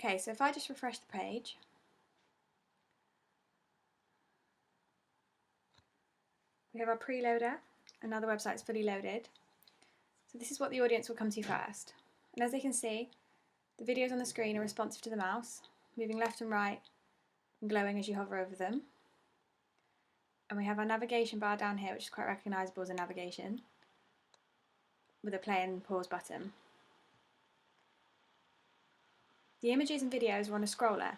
Okay, so if I just refresh the page, we have our preloader, and now the website is fully loaded. So this is what the audience will come to first. And as they can see, the videos on the screen are responsive to the mouse, moving left and right and glowing as you hover over them. And we have our navigation bar down here, which is quite recognisable as a navigation, with a play and pause button. The images and videos are on a scroller,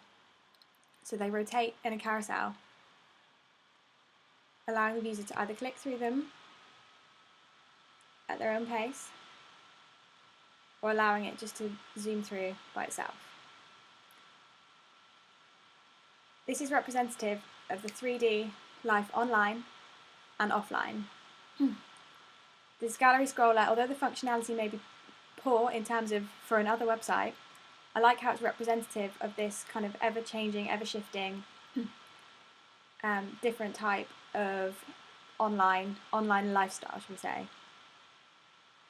so they rotate in a carousel, allowing the user to either click through them at their own pace, or allowing it just to zoom through by itself. This is representative of the 3D life online and offline. This gallery scroller, although the functionality may be poor in terms of for another website, I like how it's representative of this kind of ever-changing, ever-shifting, different type of online lifestyle, should we say.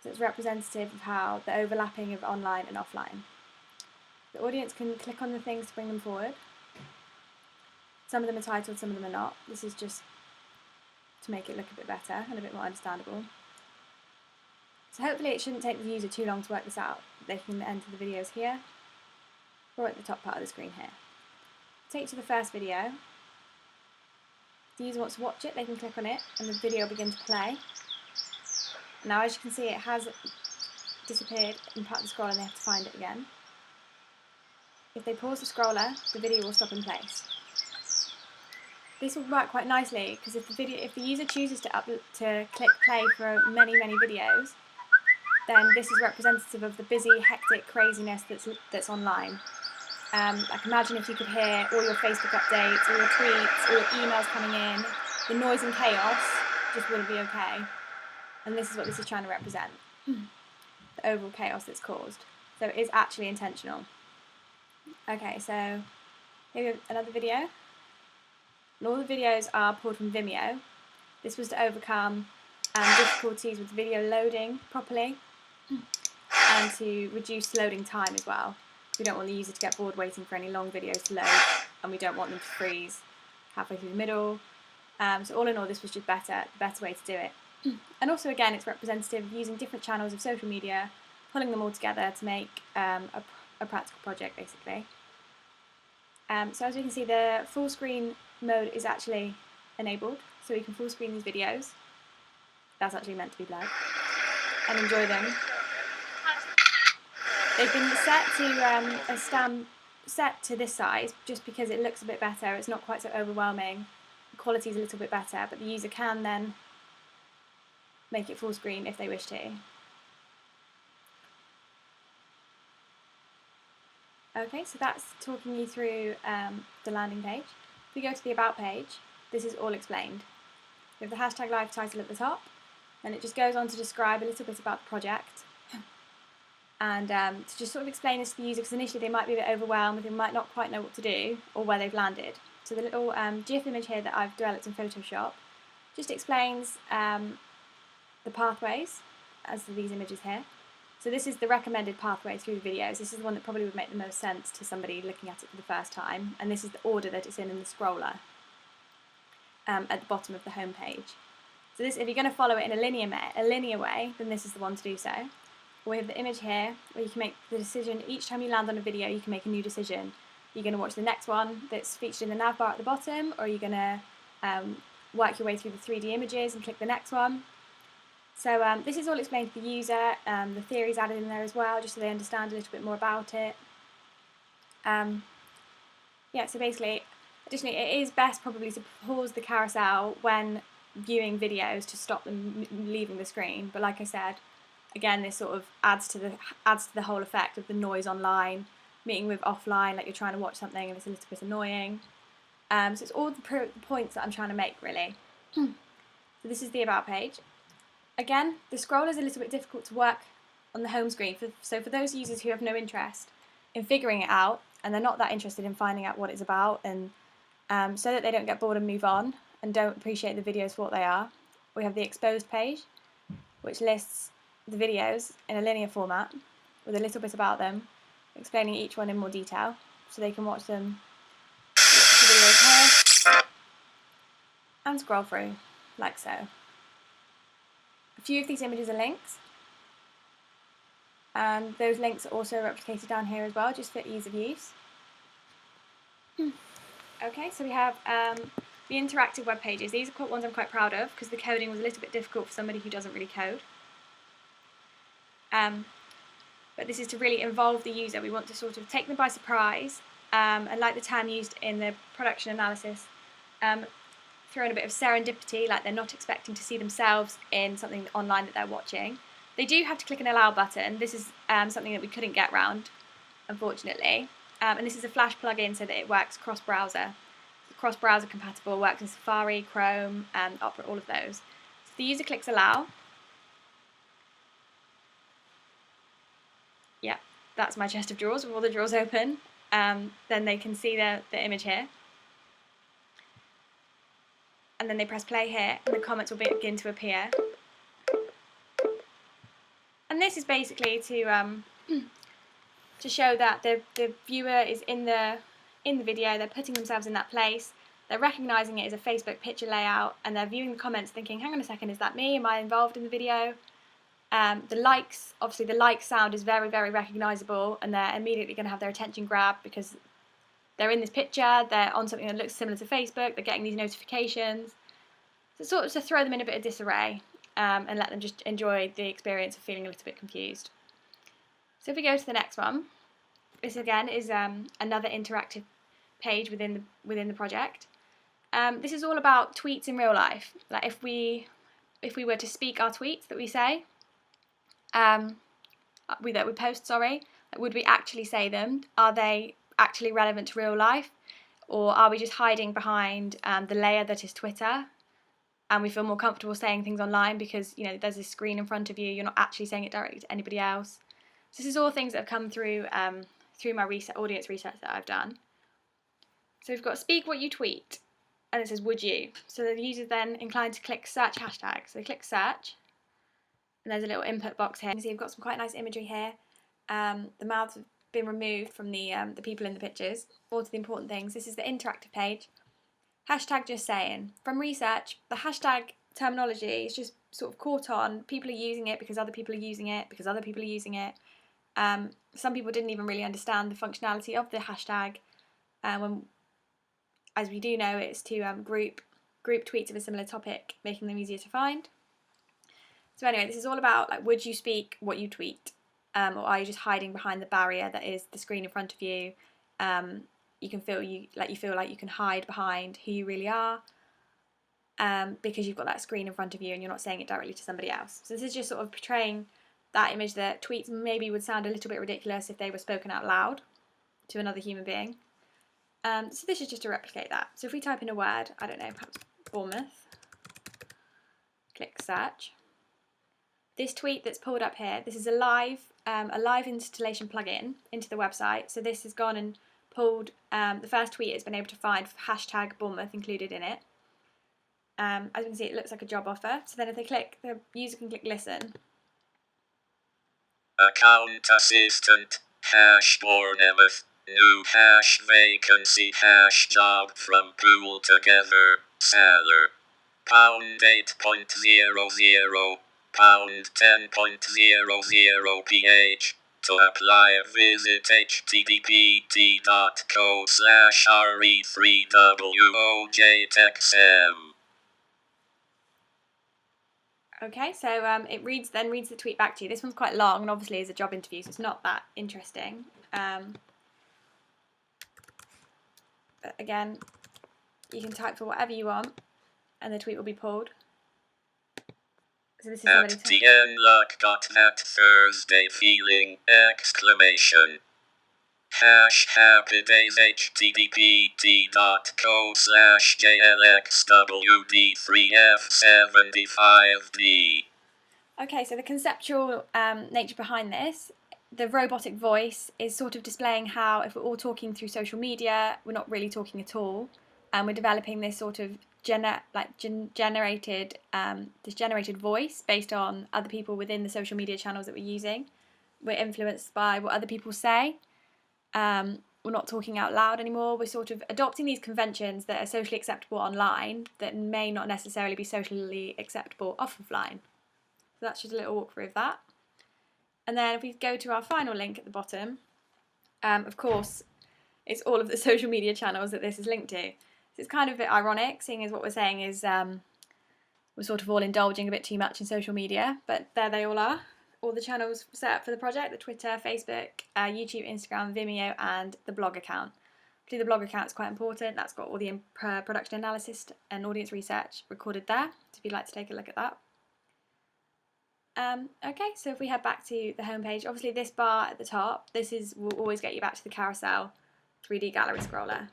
So it's representative of how the overlapping of online and offline. The audience can click on the things to bring them forward. Some of them are titled, some of them are not. This is just to make it look a bit better and a bit more understandable. So hopefully it shouldn't take the user too long to work this out. They can enter the videos here, or at the top part of the screen here. Take to the first video. If the user wants to watch it, they can click on it and the video will begin to play. Now as you can see, it has disappeared in part of the scroll and they have to find it again. If they pause the scroller, the video will stop in place. This will work quite nicely because if the user chooses to click play for many videos, then this is representative of the busy, hectic craziness that's online. Like imagine if you could hear all your Facebook updates, all your tweets, all your emails coming in, the noise and chaos just wouldn't be okay. And this is what this is trying to represent, the overall chaos that's caused. So it is actually intentional. Okay, so here we have another video. And all the videos are pulled from Vimeo. This was to overcome difficulties with the video loading properly and to reduce loading time as well. We don't want the user to get bored waiting for any long videos to load, and we don't want them to freeze halfway through the middle. So all in all, this was just the better way to do it. And also again, it's representative of using different channels of social media, pulling them all together to make a practical project basically. So as we can see, the full screen mode is actually enabled, so we can full screen these videos. That's actually meant to be blurred, and enjoy them. They've been set to this size just because it looks a bit better. It's not quite so overwhelming. The quality is a little bit better, but the user can then make it full screen if they wish to. Okay, so that's talking you through the landing page. If we go to the About page, this is all explained. We have the hashtag live title at the top, and it just goes on to describe a little bit about the project and to just sort of explain this to the user, because initially they might be a bit overwhelmed, they might not quite know what to do or where they've landed. So the little GIF image here that I've developed in Photoshop just explains the pathways as these images here. So this is the recommended pathway through the videos. This is the one that probably would make the most sense to somebody looking at it for the first time, and this is the order that it's in the scroller at the bottom of the home page. So this, if you're going to follow it in a linear way, then this is the one to do so. We have the image here where you can make the decision. Each time you land on a video, you can make a new decision. You're going to watch the next one that's featured in the nav bar at the bottom, or you're going to work your way through the 3D images and click the next one. So this is all explained to the user. The theory's added in there as well, just so they understand a little bit more about it. Yeah, so basically, additionally, it is best probably to pause the carousel when viewing videos to stop them leaving the screen. But like I said, again, this sort of adds to the whole effect of the noise online, meeting with offline, like you're trying to watch something and it's a little bit annoying. So it's all the points that I'm trying to make, really. So this is the About page. Again, the scroll is a little bit difficult to work on the home screen, so for those users who have no interest in figuring it out, and they're not that interested in finding out what it's about, and so that they don't get bored and move on, and don't appreciate the videos for what they are, we have the Exposed page, which lists the videos in a linear format, with a little bit about them, explaining each one in more detail. so they can watch them, watch the videos here, and scroll through, like so. A few of these images are links, and those links are also replicated down here as well, just for ease of use. Okay, so we have the interactive web pages. These are ones I'm quite proud of because the coding was a little bit difficult for somebody who doesn't really code. But this is to really involve the user. We want to sort of take them by surprise, and like the term used in the production analysis, throw in a bit of serendipity, like they're not expecting to see themselves in something online that they're watching. They do have to click an allow button. This is something that we couldn't get round, unfortunately. And this is a Flash plugin so that it works cross-browser. Cross-browser compatible, works in Safari, Chrome, Opera, all of those. So the user clicks allow. Yeah, that's my chest of drawers with all the drawers open. Then they can see the image here. And then they press play here, and the comments will begin to appear. And this is basically to show that the viewer is in the video, they're putting themselves in that place, they're recognising it as a Facebook picture layout, and they're viewing the comments thinking, hang on a second, is that me? Am I involved in the video? The likes, obviously the like sound is very, very recognisable, and they're immediately going to have their attention grabbed because they're in this picture, they're on something that looks similar to Facebook, they're getting these notifications. So sort of to throw them in a bit of disarray and let them just enjoy the experience of feeling a little bit confused. So if we go to the next one, this again is another interactive page within the project. This is all about tweets in real life. Like if we were to speak our tweets that we say, that we post, sorry, would we actually say them? Are they actually relevant to real life, or are we just hiding behind the layer that is Twitter? And we feel more comfortable saying things online because there's this screen in front of you. You're not actually saying it directly to anybody else. So this is all things that have come through through my audience research that I've done. So we've got speak what you tweet, and it says would you. So the user then inclined to click search hashtag. So they click search, and there's a little input box here. You can see we've got some quite nice imagery here. The mouths have been removed from the people in the pictures. More to the important things. This is the interactive page. Hashtag just saying. From research, the hashtag terminology is just sort of caught on. People are using it because other people are using it, because other people are using it. Some people didn't even really understand the functionality of the hashtag. As we do know, it's to group tweets of a similar topic, making them easier to find. So anyway, this is all about would you speak what you tweet, or are you just hiding behind the barrier that is the screen in front of you? You can feel you feel like you can hide behind who you really are, because you've got that screen in front of you and you're not saying it directly to somebody else. So this is just sort of portraying that image that tweets maybe would sound a little bit ridiculous if they were spoken out loud to another human being. So this is just to replicate that. So if we type in a word, I don't know, perhaps Bournemouth, click search. This tweet that's pulled up here, this is a live installation plugin into the website. So this has gone and pulled the first tweet it's been able to find hashtag Bournemouth included in it. As you can see, it looks like a job offer. So then if they click, the user can click listen. Account assistant, #Bournemouth, new #vacancy, #job from pool together, seller, £8.00, £10.00 To apply, visit http://re3wojtexm. Okay, so it reads the tweet back to you. This one's quite long and obviously is a job interview, so it's not that interesting. But again, you can type for whatever you want and the tweet will be pulled. So this is At the end, luck got that Thursday feeling! Happy days, http://jlxwd3f75d. Okay, so the conceptual nature behind this, the robotic voice is sort of displaying how if we're all talking through social media, we're not really talking at all, and we're developing this sort of generated voice based on other people within the social media channels that we're using. We're influenced by what other people say, and we're not talking out loud anymore. We're sort of adopting these conventions that are socially acceptable online that may not necessarily be socially acceptable offline. So that's just a little walkthrough of that. And then if we go to our final link at the bottom, of course, it's all of the social media channels that this is linked to. So it's kind of a bit ironic, seeing as what we're saying is we're sort of all indulging a bit too much in social media, but there they all are. All the channels set up for the project: the Twitter, Facebook, YouTube, Instagram, Vimeo, and the blog account. The blog account is quite important. That's got all the production analysis and audience research recorded there, so if you'd like to take a look at that. Okay, so if we head back to the homepage, obviously this bar at the top, will always get you back to the carousel 3D gallery scroller.